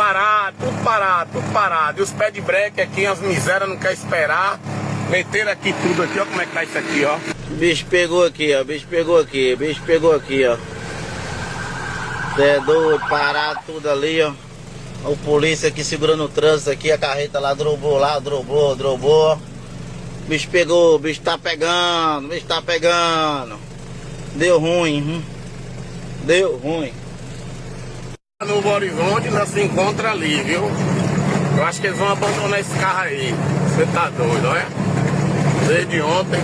parado, tudo parado, tudo parado. E os pés de breque aqui, as misérias não querem esperar. Meteram aqui tudo aqui, ó como é que tá isso aqui, ó. O bicho pegou aqui, ó. O bicho pegou aqui, ó. Cê é doido, parado tudo ali, ó. O polícia aqui segurando o trânsito aqui, a carreta lá drobou. O bicho pegou, o bicho tá pegando, Deu ruim, Deu ruim. Novo Horizonte nós se encontra ali, viu? Eu acho que eles vão abandonar esse carro aí. Você tá doido, olha? Desde ontem.